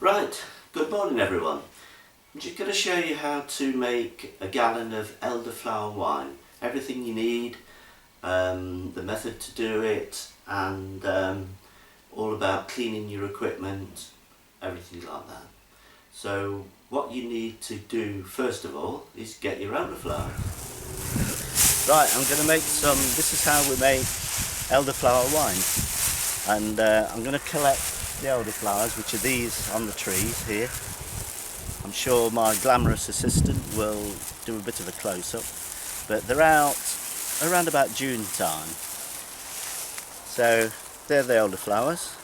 Right, good morning everyone. I'm just going to show you how to make a gallon of elderflower wine. Everything you need, the method to do it, and all about cleaning your equipment, everything like that. So what you need to do first of all is get your elderflower. Right, I'm going to make some, this is how we make elderflower wine. And I'm going to collect the elderflowers, which are these on the trees here. I'm sure my glamorous assistant will do a bit of a close-up, but they're out around about June time. So they're the elderflowers.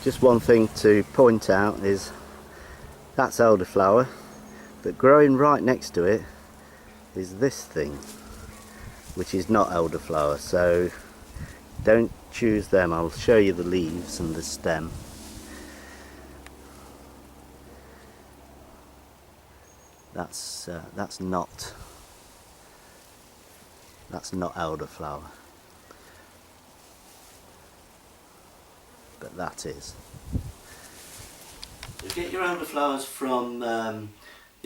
Just one thing to point out is that's elderflower, but growing right next to it is this thing, which is not elderflower, so don't choose them. I'll show you the leaves and the stem. That's not elderflower, but that is. So get your elderflowers from the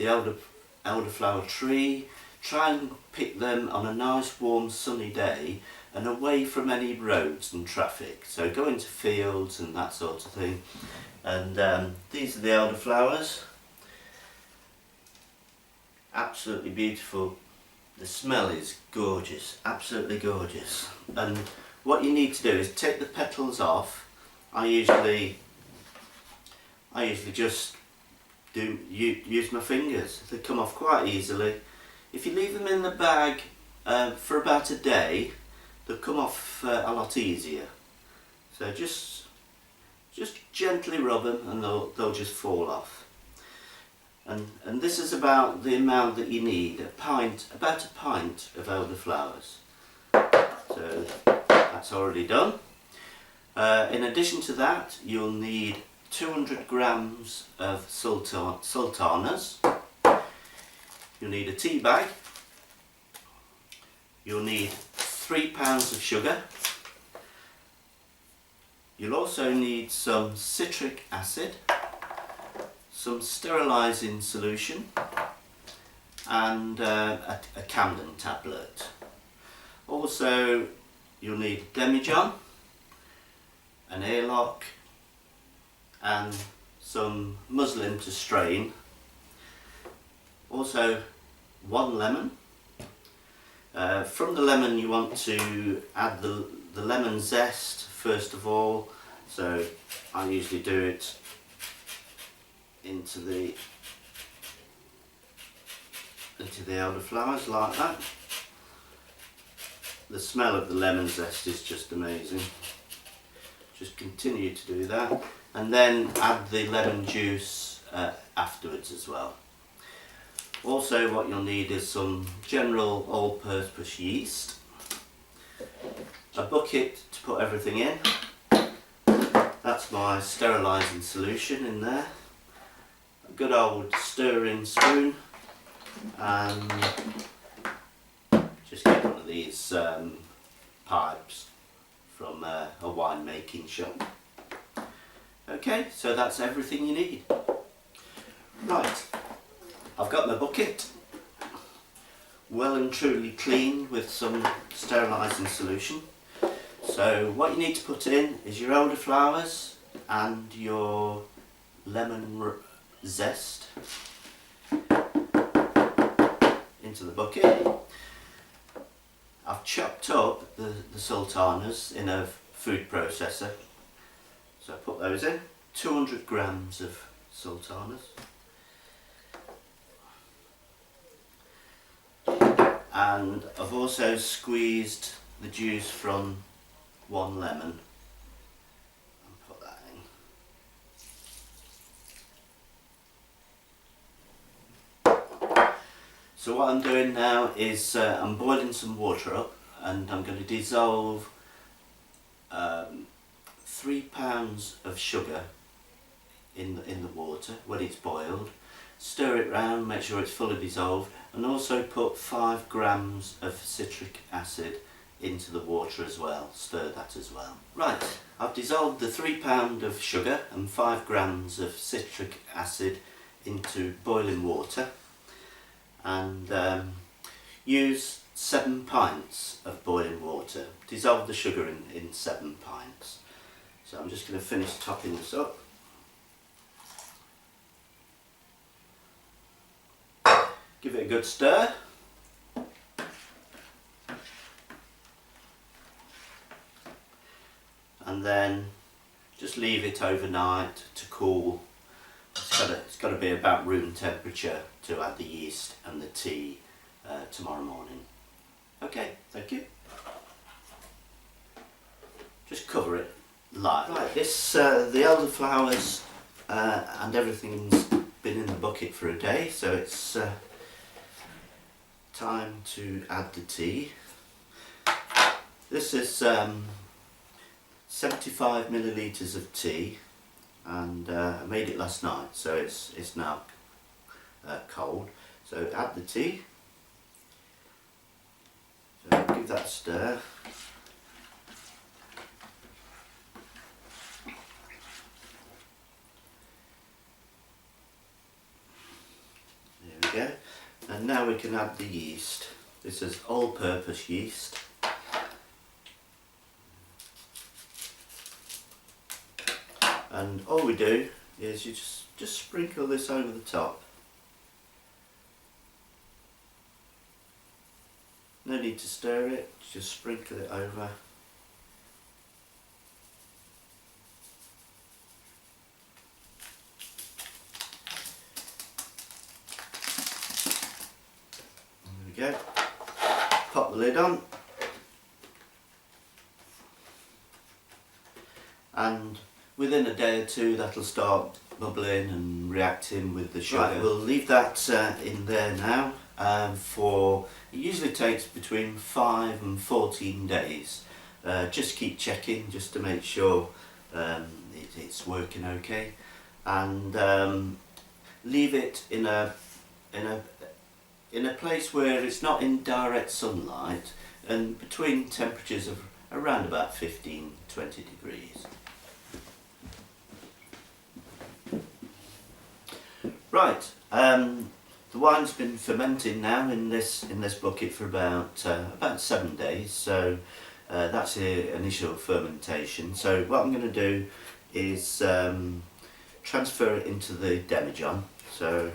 elderflower tree. Try and pick them on a nice warm sunny day and away from any roads and traffic. So go into fields and that sort of thing. And these are the elderflowers. Absolutely beautiful. The smell is gorgeous, absolutely gorgeous. And what you need to do is take the petals off. I usually just use my fingers. They come off quite easily. If you leave them in the bag for about a day, they'll come off a lot easier. So just gently rub them and they'll just fall off. And this is about the amount that you need, about a pint of elderflowers. So that's already done. In addition to that, you'll need 200 grams of sultanas. You'll need a tea bag. You'll need 3 pounds of sugar. You'll also need some citric acid, some sterilising solution, and a Camden tablet. Also, you'll need demijohn, an airlock, and some muslin to strain. Also 1 lemon. From the lemon you want to add the lemon zest first of all, so I usually do it into the elderflowers like that. The smell of the lemon zest is just amazing. Just continue to do that, and then add the lemon juice afterwards as well. Also what you'll need is some general all-purpose yeast, a bucket to put everything in. That's my sterilising solution in there. A good old stirring spoon, and just get one of these pipes from a wine making shop. Okay, so that's everything you need. Right, I've got my bucket well and truly cleaned with some sterilising solution. So what you need to put in is your elderflowers and your lemon zest into the bucket. I've chopped up the sultanas in a food processor, so I put those in. 200 grams of sultanas. And I've also squeezed the juice from 1 lemon and put that in. So what I'm doing now is I'm boiling some water up, and I'm going to dissolve 3 pounds of sugar in the water when it's boiled. Stir it round, make sure it's fully dissolved, and also put 5 grams of citric acid into the water as well, stir that as well. Right, I've dissolved the 3 pounds of sugar and 5 grams of citric acid into boiling water, and use 7 pints of boiling water. Dissolve the sugar in 7 pints. So I'm just going to finish topping this up. Give it a good stir. And then just leave it overnight to cool. It's got to be about room temperature to add the yeast and the tea tomorrow morning. Okay, thank you. Just cover it lightly. Right, this the elderflowers and everything's been in the bucket for a day, so it's time to add the tea. This is 75 millilitres of tea, and I made it last night, so it's now cold. So add the tea. So give that a stir. There we go. And now we can add the yeast. This is all-purpose yeast. And all we do is you just sprinkle this over the top. No need to stir it, just sprinkle it over. There we go. Pop the lid on. And within a day or two that'll start bubbling and reacting with the sugar. Right, we'll leave that in there now for, it usually takes between 5 and 14 days. Just keep checking just to make sure it's working okay, and leave it in a place where it's not in direct sunlight and between temperatures of around about 15-20 degrees. Right, the wine's been fermenting now in this bucket for about 7 days, so that's the initial fermentation. So what I'm going to do is transfer it into the demijohn. So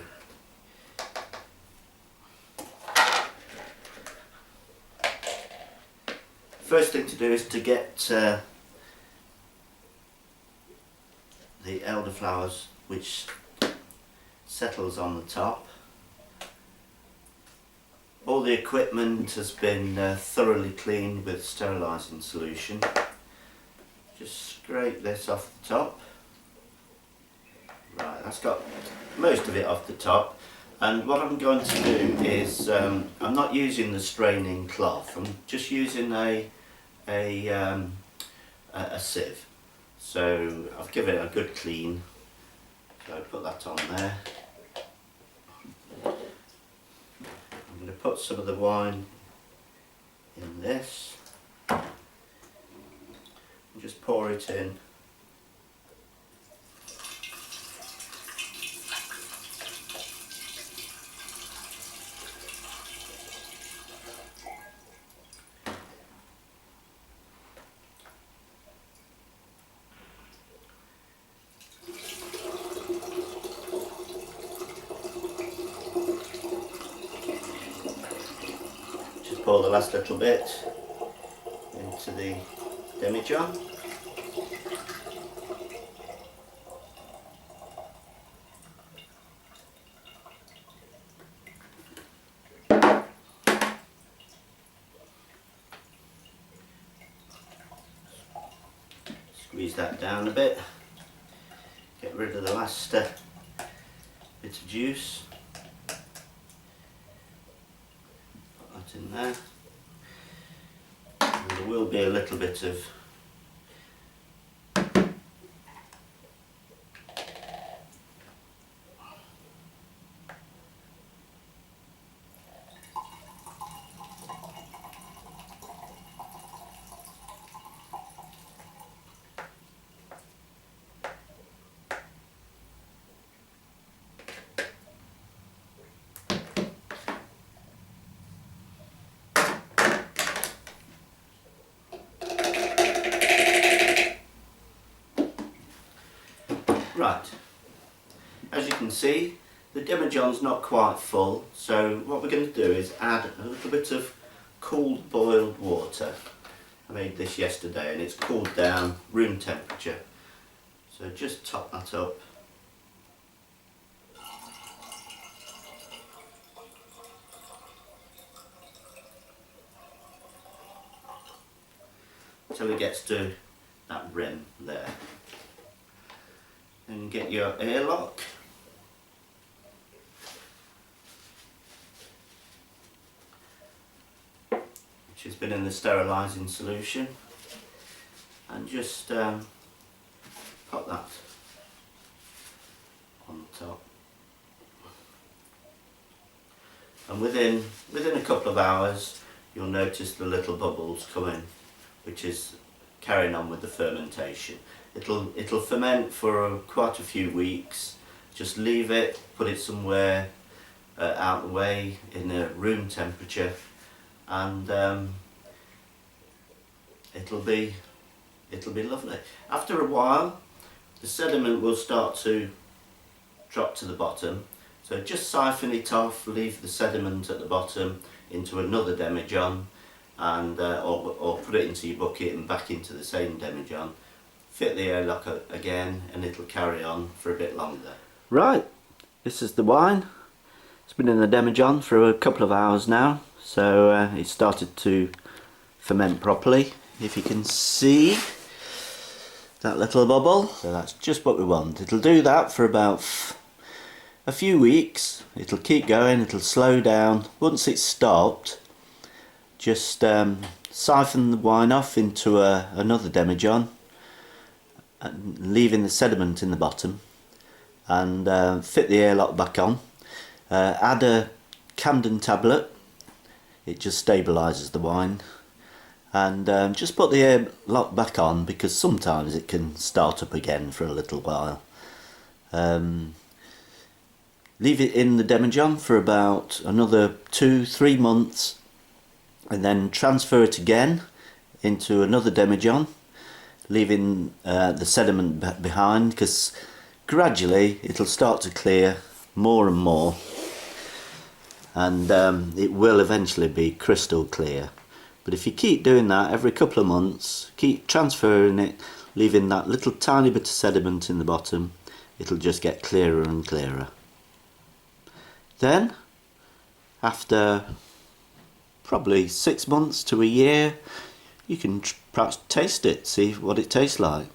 first thing to do is to get the elderflowers, which settles on the top. All the equipment has been thoroughly cleaned with sterilising solution. Just scrape this off the top. Right, that's got most of it off the top. And what I'm going to do is, I'm not using the straining cloth. I'm just using a sieve. So I've given it a good clean. So I put that on there. I'm going to put some of the wine in this and just pour it in. Pour the last little bit into the demijohn. Squeeze that down a bit, get rid of the last bit of juice. In there, and there will be a little bit of see, the demijohn's not quite full, so what we're going to do is add a little bit of cooled boiled water. I made this yesterday and it's cooled down room temperature. So just top that up. Until it gets to that rim there. Then get your airlock. Which has been in the sterilising solution. And just pop that on top. And within a couple of hours you'll notice the little bubbles come in, which is carrying on with the fermentation. It'll ferment for quite a few weeks. Just leave it, put it somewhere out the way in a room temperature, and it'll be lovely. After a while, the sediment will start to drop to the bottom. So just siphon it off, leave the sediment at the bottom into another demijohn, and or put it into your bucket and back into the same demijohn. Fit the airlock again and it'll carry on for a bit longer. Right, this is the wine. It's been in the demijohn for a couple of hours now, so it started to ferment properly. If you can see that little bubble, so that's just what we want. It'll do that for about a few weeks. It'll keep going, it'll slow down. Once it's stopped, just siphon the wine off into another demijohn, leaving the sediment in the bottom, and fit the airlock back on. Add a Camden tablet, it just stabilises the wine, and just put the airlock back on because sometimes it can start up again for a little while. Leave it in the demijohn for about another 2-3 months, and then transfer it again into another demijohn, leaving the sediment behind, because gradually it'll start to clear more and more, and it will eventually be crystal clear. But if you keep doing that every couple of months, keep transferring it, leaving that little tiny bit of sediment in the bottom, it'll just get clearer and clearer. Then, after probably 6 months to a year, you can perhaps taste it, see what it tastes like.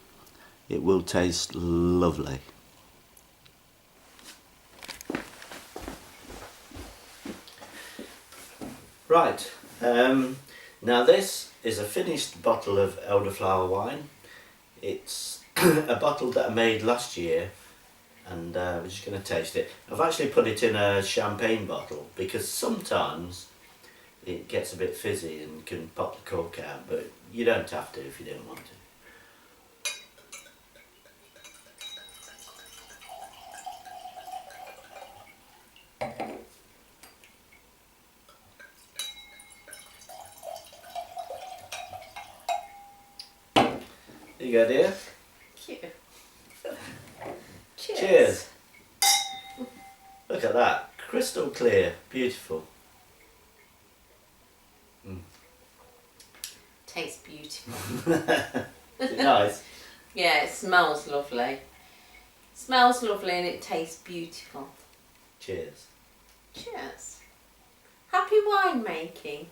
It will taste lovely. Right, now this is a finished bottle of Elderflower wine. It's a bottle that I made last year, and we're just going to taste it. I've actually put it in a champagne bottle because sometimes it gets a bit fizzy and can pop the cork out, but you don't have to if you don't want to. There you go, dear. Cute. Cheers. Cheers. Look at that. Crystal clear. Beautiful. Tastes beautiful. Is it nice? Yeah, it smells lovely. Smells lovely and it tastes beautiful. Cheers. Cheers. Happy wine making.